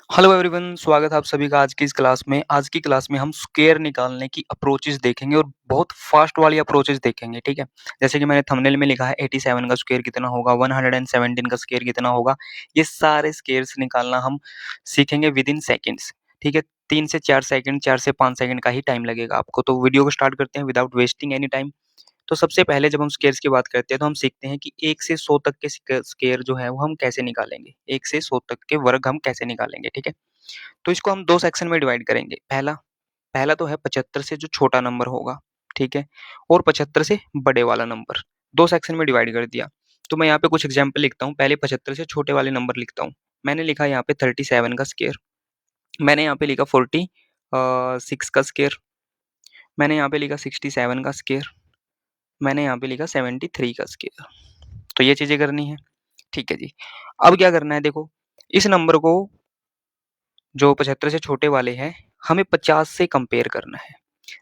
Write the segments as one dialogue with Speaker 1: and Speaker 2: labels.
Speaker 1: Hello everyone, स्वागत है आप सभी का आज की इस क्लास में। आज की क्लास में हम स्क्वायर निकालने की अप्रोचेस देखेंगे और बहुत फास्ट वाली अप्रोचेस देखेंगे, ठीक है? जैसे कि मैंने थंबनेल में लिखा है 87 का स्क्वायर कितना होगा, 117 का स्क्वायर कितना होगा। ये सारे स्क्वायर्स निकालना हम सीखेंगे विद इन सेकंड्स, ठीक है? 3 से 4 सेकंड, 4 से 5 सेकंड का ही टाइम लगेगा आपको। तो वीडियो को स्टार्ट करते हैं विदाउट वेस्टिंग एनी टाइम। तो सबसे पहले जब हम स्क्वायर्स की बात करते हैं तो हम सीखते हैं कि 1 से 100 तक के स्क्वायर जो है वो हम कैसे निकालेंगे। 1 से 100 तक के वर्ग हम कैसे निकालेंगे, ठीक है? तो इसको हम 2 सेक्शन में डिवाइड करेंगे। पहला पहला तो है 75 से जो छोटा नंबर होगा, ठीक है? और 75 से बड़े वाला नंबर, 2 सेक्शन में डिवाइड कर दिया। तो मैं यहाँ पे कुछ एग्ज़ाम्पल लिखता हूँ। पहले 75 से छोटे वाले नंबर लिखता हूँ। मैंने लिखा यहाँ पे 37 का स्क्वायर, मैंने यहाँ पे लिखा 6 का स्क्वायर, मैंने यहाँ पे लिखा 67 का स्क्वायर, मैंने यहाँ पे लिखा 73 का स्क्वायर। तो ये चीज़ें करनी है, ठीक है जी। अब क्या करना है देखो, इस नंबर को जो 75 से छोटे वाले हैं, हमें 50 से कंपेयर करना है।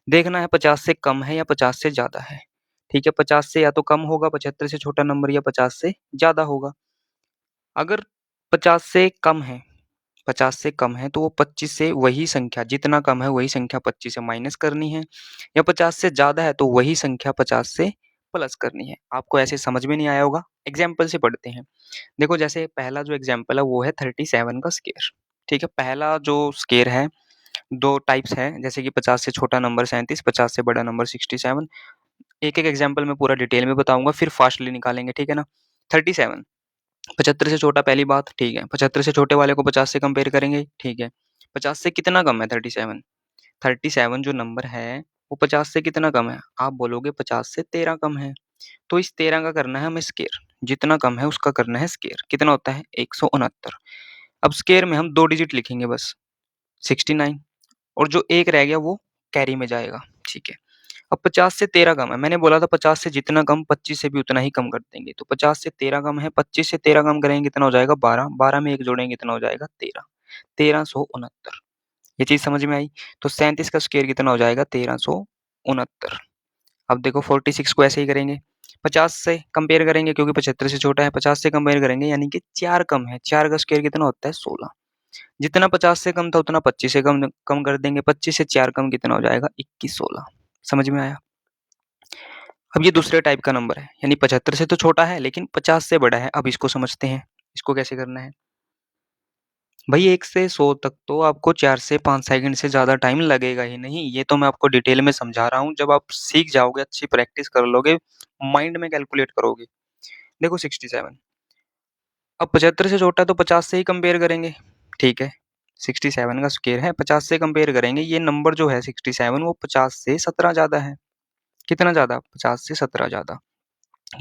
Speaker 1: देखना है 50 से कम है या 50 से ज़्यादा है, ठीक है? 50 से या तो कम होगा 75 से छोटा नंबर या 50 से ज़्यादा होगा। अगर 50 से कम है 50 से कम है तो वो 25 से वही संख्या जितना कम है वही संख्या 25 से माइनस करनी है, या 50 से ज़्यादा है तो वही संख्या 50 से प्लस करनी है। आपको ऐसे समझ में नहीं आया होगा, एग्ज़ाम्पल से पढ़ते हैं। देखो जैसे पहला जो एग्ज़ाम्पल है वो है 37 का स्क्वायर, ठीक है? पहला जो स्क्वायर है 2 टाइप्स हैं, जैसे कि 50 से छोटा नंबर 37, 50 से बड़ा नंबर 67। एक-एक एग्ज़ाम्पल मैं पूरा डिटेल में बताऊँगा, फिर फास्टली निकालेंगे, ठीक है ना? 37 75 से छोटा पहली बात, ठीक है। 75 से छोटे वाले को 50 से कंपेयर करेंगे, ठीक है। 50 से कितना कम है 37? 37 जो नंबर है, वो 50 से कितना कम है? आप बोलोगे 50 से 13 कम है। तो इस 13 का करना है हमें स्क्वायर, जितना कम है उसका करना है स्क्वायर। कितना होता है? 169। अब स्क्वायर में हम 2 डिजिट लिखेंगे बस, 69, और जो 1 रह गया वो कैरी में जाएगा, ठीक है। अब 50 से 13 कम है, मैंने बोला था 50 से जितना कम 25 से भी उतना ही कम कर देंगे, तो 50 से 13 कम है, 25 से 13 कम करेंगे कितना हो जाएगा 12, 12 में 1 जोड़ेंगे कितना हो जाएगा 13, 1369। ये चीज़ समझ में आई? तो 37 का स्क्वायर कितना हो जाएगा 1369। अब देखो 46 को ऐसे ही करेंगे, 50 से कंपेयर करेंगे क्योंकि 75 से छोटा है, 50 से कंपेयर करेंगे यानी कि 4 कम है, 4 का स्क्वायर कितना होता है 16। जितना 50 से कम था उतना 25 से कम कम कर देंगे, 25 से 4 कम कितना हो जाएगा 21, 16। समझ में आया? अब ये दूसरे टाइप का नंबर है, यानी 75 से तो छोटा है लेकिन 50 से बड़ा है। अब इसको समझते हैं, इसको कैसे करना है? भई 1 से 100 तक तो आपको 4 से 5 सेकंड से ज़्यादा टाइम लगेगा ही नहीं, ये तो मैं आपको डिटेल में समझा रहा हूँ। जब आप सीख जाओगे, अच्छी प्रैक्टिस कर लोगे, माइंड में कैलकुलेट करोगे। देखो 67, अब 75 से छोटा तो 50 से ही कंपेयर करेंगे, ठीक है? 67 का स्क्वायर है, 50 से कंपेयर करेंगे, ये नंबर जो है 67 वो 50 से 17 ज़्यादा है। कितना ज़्यादा? 50 से 17 ज़्यादा।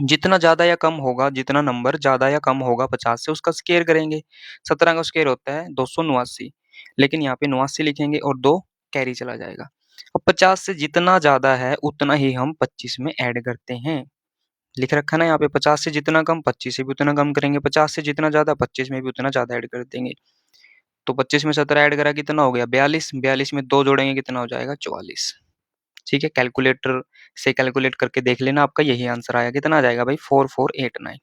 Speaker 1: जितना ज़्यादा या कम होगा, जितना नंबर ज़्यादा या कम होगा 50 से उसका स्क्वायर करेंगे। 17 का स्क्वायर होता है 289, लेकिन यहाँ पे 89 लिखेंगे और 2 कैरी चला जाएगा। अब 50 से जितना ज़्यादा है उतना ही हम 25 में ऐड करते हैं। लिख रखा है ना यहाँ पे, 50 से जितना कम 25 से भी उतना कम करेंगे, 50 से जितना ज़्यादा 25 में भी उतना ज़्यादा ऐड कर देंगे। तो 25 में 17 ऐड करा कितना हो गया 42, 42 में 2 जोड़ेंगे कितना हो जाएगा 44। ठीक है, कैलकुलेटर से कैलकुलेट करके देख लेना, आपका यही आंसर आया। कितना आ जाएगा भाई 4489।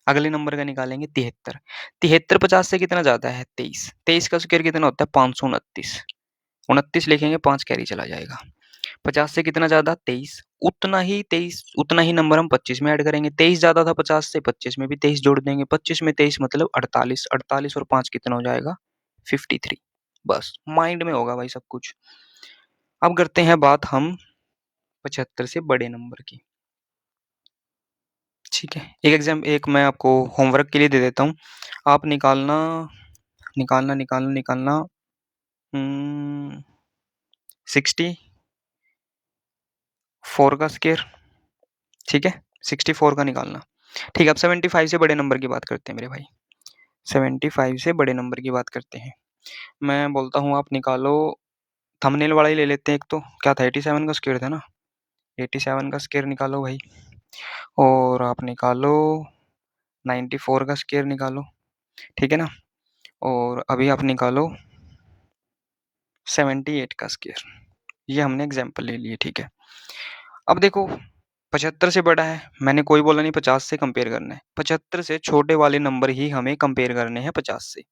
Speaker 1: अगले नंबर का निकालेंगे 73। 73 50 से कितना ज़्यादा है 23, 23 का स्क्वायर कितना होता है 529, 29 लिखेंगे 5 कैरी चला जाएगा। 50 से कितना ज़्यादा 23, उतना ही नंबर हम 25 में ऐड करेंगे। 23 ज़्यादा था 50 से, 25 में भी 23 जोड़ देंगे। 25 में 23 मतलब 48, 48 और 5 कितना हो जाएगा 53। बस माइंड में होगा भाई सब कुछ। अब करते हैं बात हम 75 से बड़े नंबर की। ठीक है, एक मैं आपको होमवर्क के लिए दे देता हूँ। आप निकालना निकालना निकालना निकालना 64 का स्क्वायर, ठीक है? 64 का निकालना। ठीक है, अब 75 से बड़े नंबर की बात करते हैं मेरे भाई। 75 से बड़े नंबर की बात करते हैं। मैं बोलता हूँ आप निकालो, थंबनेल वाला ही ले लेते हैं एक तो। क्या था 87 का स्क्वायर था ना? 87 का स्क्वायर निकालो भाई। और आप निकालो 94 का स्क्वायर निकालो, ठीक है ना? और अभी आप निकालो 78 का स्क्वायर। ये हमने एग्जाम्पल ले लिए, ठीक है? अब देखो 75 से बड़ा है, मैंने कोई बोला नहीं 50 से कंपेयर करना है। 75 से छोटे वाले नंबर ही हमें कंपेयर करने हैं 50 से।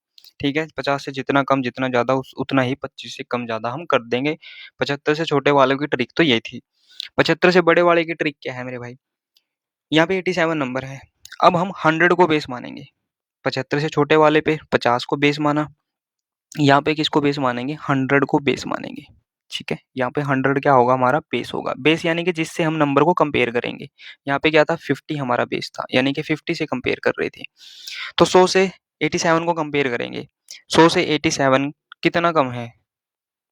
Speaker 1: ठीक है? 50 से जितना कम, जितना ज़्यादा उतना ही 25 से कम ज़्यादा हम कर देंगे। 75 से छोटे वालों की ट्रिक तो ये थी। 75 से बड़े वाले की ट्रिक क्या है मेरे भाई? यहाँ पे 87 नंबर है। अब हम 100 को बेस मानेंगे। 75 से छोटे वाले पे 50 को बेस माना। यहाँ पे किसको बेस मानेंगे? 100 को बेस मानेंगे। ठीक है? यहाँ पे 100 क्या होगा? हमारा बेस होगा। बेस यानी कि जिससे हम नंबर को कंपेयर करेंगे। यहाँ पे क्या था? 50 हमारा बेस था, यानी कि 50 से कंपेयर कर रहे थे। तो 100 से 87 को कंपेयर करेंगे। 100 से 87 कितना कम है?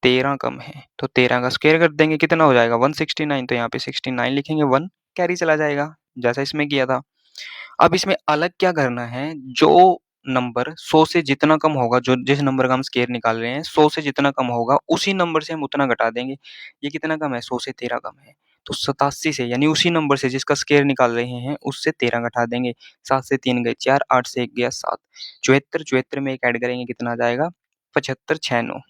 Speaker 1: 13 कम है। तो 13 का स्क्वायर कर देंगे, कितना हो जाएगा? 169। तो यहाँ पे 69 लिखेंगे, 1 कैरी चला जाएगा, जैसा इसमें किया था। अब इसमें अलग क्या करना है? जो नंबर 100 से जितना कम होगा, जो जिस नंबर का हम स्क्वायर निकाल रहे हैं, 100 से जितना कम होगा, उसी नंबर से हम उतना घटा देंगे। ये कितना कम है? 100 से 13 कम है। तो 87 से, यानी उसी नंबर से जिसका स्क्वायर निकाल रहे हैं, उससे 13 घटा देंगे। 7 से 3 गए 4, 8 से 1 गया 7। 74, 74 में 1 ऐड करेंगे, कितना आ जाएगा? 75, 96।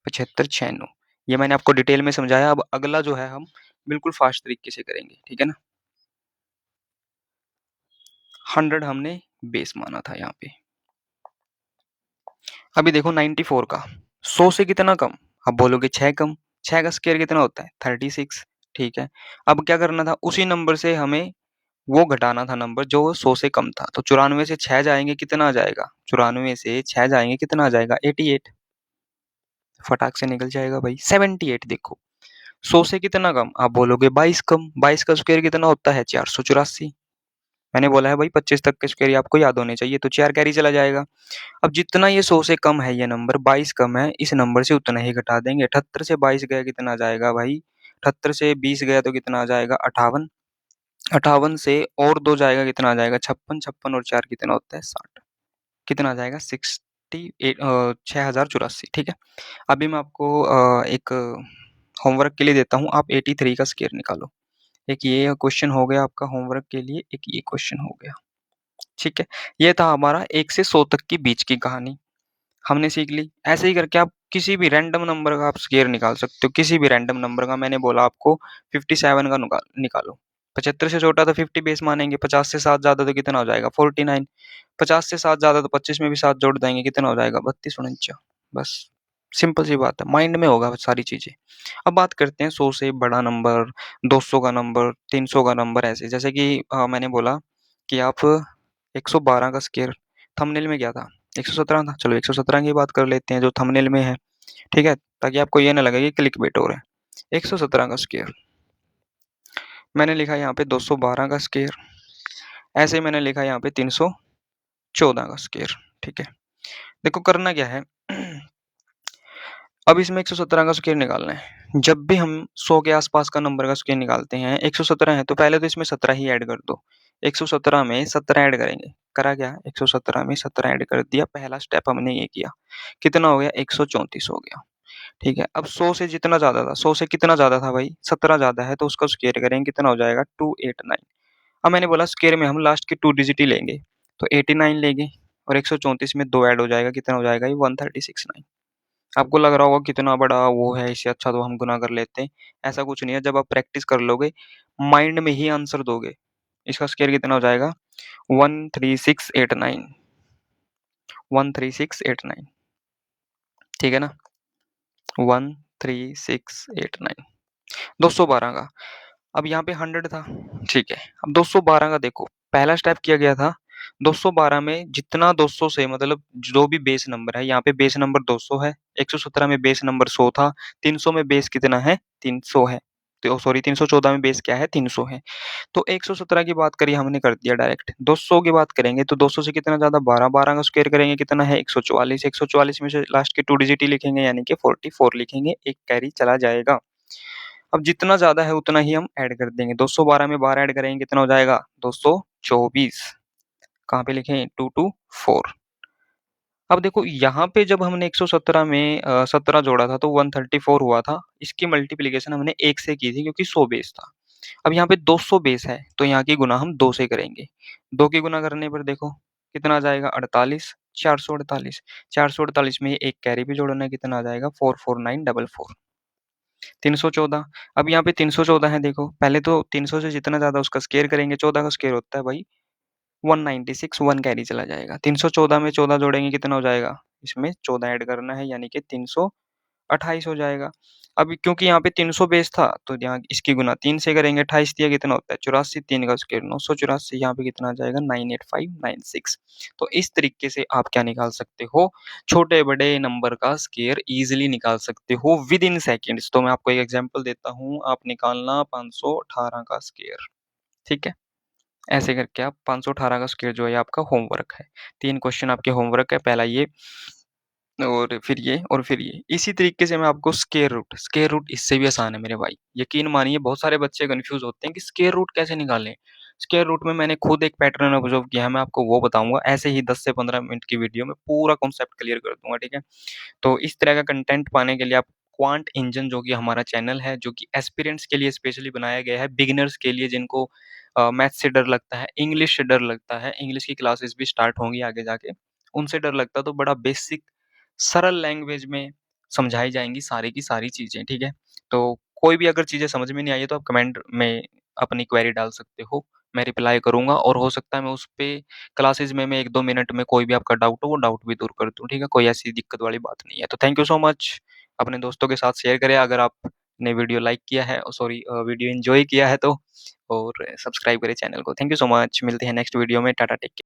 Speaker 1: 75, 96। ये मैंने आपको डिटेल में समझाया। अब अगला जो है हम बिल्कुल फास्ट तरीके से करेंगे, ठीक है ना? 100 हमने बेस माना था यहाँ पे। अभी देखो 94 का 100 से कितना कम? अब बोलोगे 6 कम। 6 का स्क्वायर कितना होता है? 36। ठीक है, अब क्या करना था? उसी नंबर से हमें वो घटाना था नंबर जो 100 से कम था। तो 94 से 6 जाएंगे, कितना आ जाएगा? 94 से 6 जाएंगे, कितना आ जाएगा? 88। फटाक से निकल जाएगा भाई। 78 देखो, 100 से कितना कम? आप बोलोगे 22 कम। 22 का स्क्वायर कितना होता है? 484। मैंने बोला है भाई 25 तक के स्क्वायर आपको याद होने चाहिए, तो 4 कैरी चला जाएगा। अब जितना ये 100 से कम है, ये नंबर 22 कम है, इस नंबर से उतना ही घटा देंगे। 78 से 22 गया, कितना आ जाएगा भाई? 78 से 20 गया तो कितना आ जाएगा? 58। 58 से और 2 जाएगा, कितना आ जाएगा? 56। 56 और 4 कितना होता है? 60। कितना आ जाएगा? 6084। ठीक है, अभी मैं आपको एक होमवर्क के लिए देता हूँ। आप 83 का स्क्वायर निकालो। एक ये क्वेश्चन हो गया आपका होमवर्क के लिए, एक ये क्वेश्चन हो गया। ठीक है, ये था हमारा 1 से 100 तक की बीच की कहानी, हमने सीख ली। ऐसे ही करके आप किसी भी रैंडम नंबर का आप स्क्वायर निकाल सकते हो, किसी भी रैंडम नंबर का। मैंने बोला आपको 57 का निकालो। 75 से छोटा तो 50 बेस मानेंगे, 50 से 7 ज्यादा तो कितना हो जाएगा? 49। 50 से 7 ज्यादा तो 25 में भी 7 जोड़ देंगे, कितना हो जाएगा? 32, 49। बस सिंपल सी बात है, माइंड में होगा सारी चीजें। अब बात करते हैं 100 से बड़ा नंबर, 200 का नंबर, 300 का नंबर। ऐसे जैसे कि मैंने बोला कि आप 112 का स्क्वायर, थंबनेल में क्या था? 117 था। चलो 117 की बात कर लेते हैं जो थंबनेल में है, ठीक है, ताकि आपको ये ना लगे कि क्लिक बेट हो रहा है। 117 का स्क्वायर मैंने लिखा यहाँ पे, 212 का स्क्वायर, ऐसे ही मैंने लिखा यहाँ पे 314 का स्क्वायर। ठीक है, देखो करना क्या है। अब इसमें 117 का स्क्वायर निकालना है। जब भी हम 100 के आसपास का नंबर का स्क्वायर निकालते हैं, 117 है तो पहले तो इसमें 17 ही ऐड कर दो। 117 में 17 ऐड करेंगे, करा क्या? 117 में 17 ऐड कर दिया, पहला स्टेप हमने ये किया। कितना हो गया? 134 हो गया। ठीक है, अब 100 से जितना ज्यादा था, 100 से कितना ज्यादा था भाई? 17 ज्यादा है, तो उसका स्क्वायर करेंगे, कितना हो जाएगा? 289। अब मैंने बोला स्क्वायर में हम लास्ट के 2 डिजिट ही लेंगे, तो 89 लेंगे, और 134 में 2 ऐड हो जाएगा, कितना हो जाएगा? ये 136। आपको लग रहा होगा कितना बड़ा वो है, इससे अच्छा तो हम गुना कर लेते हैं। ऐसा कुछ नहीं है, जब आप प्रैक्टिस कर लोगे, माइंड में ही आंसर दोगे। इसका स्क्वायर कितना हो जाएगा? 13689। 13689, ठीक है ना? 13689। 212 का, अब यहाँ पे 100 था, ठीक है। अब 212 का देखो, पहला स्टेप किया गया था 212 में जितना 200 से, मतलब जो भी बेस नंबर है, यहाँ पे बेस नंबर 200 है, 117 में बेस नंबर 100 था, 300 में बेस कितना है? 300 है। तो सॉरी, 314 में बेस क्या है? 300 है। तो 117 की बात करी हमने, कर दिया डायरेक्ट। 200 की बात करेंगे तो 200 से कितना ज्यादा? 12। 12 का स्क्वायर करेंगे, कितना है? 144। 144 में से लास्ट के 2 डिजिट ही लिखेंगे, यानी कि 44 लिखेंगे, एक कैरी चला जाएगा। अब जितना ज्यादा है उतना ही हम ऐड कर देंगे। 212 में 12 ऐड करेंगे, कितना हो जाएगा? 224। कहाँ पे लिखें? 224। अब देखो यहाँ पे जब हमने 117 में 17 जोड़ा था तो 134 हुआ था। इसकी मल्टीप्लीकेशन हमने 1 से की थी, क्योंकि 100 बेस था। अब यहाँ पे 200 बेस है, तो यहाँ की गुना हम 2 से करेंगे। 2 की गुना करने पर देखो कितना आ जाएगा? 48। 448। 448 में एक कैरी भी जोड़ना है, कितना आ जाएगा? 44944। 314। अब यहाँ पे 314 है, देखो पहले तो 300 से जितना ज्यादा उसका स्क्वायर करेंगे, 14 का स्क्वायर होता है भाई 196 1 कैरी चला जाएगा। 314 में 14 जोड़ेंगे कितना हो जाएगा? इसमें 14 ऐड करना है यानी कि 328 हो जाएगा। अभी क्योंकि यहाँ पे 300 बेस था तो यहाँ इसकी गुना 3 से करेंगे, 28 दिया कितना होता है 84, 3 का स्क्वायर 984, यहाँ पे कितना आ जाएगा 98596। तो इस तरीके से आप क्या निकाल सकते हो, छोटे बड़े नंबर का स्क्वायर इजीली निकाल सकते हो विद इन सेकेंड्स। तो मैं आपको एक एग्जांपल देता हूँ, आप निकालना 518 का स्क्वायर, ठीक है? ऐसे करके आप 518 का स्क्वायर जो है आपका होमवर्क है। 3 क्वेश्चन आपके होमवर्क है, पहला ये और फिर ये और फिर ये। इसी तरीके से मैं आपको स्क्वायर रूट इससे भी आसान है मेरे भाई। यकीन मानिए बहुत सारे बच्चे कन्फ्यूज़ होते हैं कि स्क्वायर रूट कैसे निकालें? स्क्वायर रूट में मैंने खुद एक पैटर्न ऑब्ज़र्व किया है, मैं आपको वो बताऊँगा। ऐसे ही 10 से 15 मिनट की वीडियो में पूरा कॉन्सेप्ट क्लियर कर दूँगा, ठीक है? तो इस तरह का कंटेंट पाने के लिए आप क्वांट इंजन जो कि हमारा चैनल है, जो कि एस्पिरेंट्स के लिए स्पेशली बनाया गया है, बिगिनर्स के लिए जिनको मैथ से डर लगता है, इंग्लिश से डर लगता है, इंग्लिश की क्लासेस भी स्टार्ट होंगी आगे जाके, उनसे डर लगता है तो बड़ा बेसिक सरल लैंग्वेज में समझाई जाएँगी सारी की सारी चीज़ें, ठीक है? तो कोई भी अगर चीज़ें समझ में नहीं आई है तो आप कमेंट में अपनी क्वेरी डाल सकते हो, मैं रिप्लाई करूँगा और हो सकता है मैं उसपे क्लासेस में मैं 1-2 मिनट में कोई भी आपका डाउट हो, वो डाउट भी दूर कर दूँ, ठीक है? कोई ऐसी दिक्कत वाली बात नहीं है। तो थैंक यू सो मच। अपने दोस्तों के साथ शेयर करें अगर आपने वीडियो लाइक किया है सॉरी वीडियो एन्जॉय किया है तो और सब्सक्राइब करें चैनल को। Thank you so much. मिलते हैं नेक्स्ट वीडियो में। Tata take care.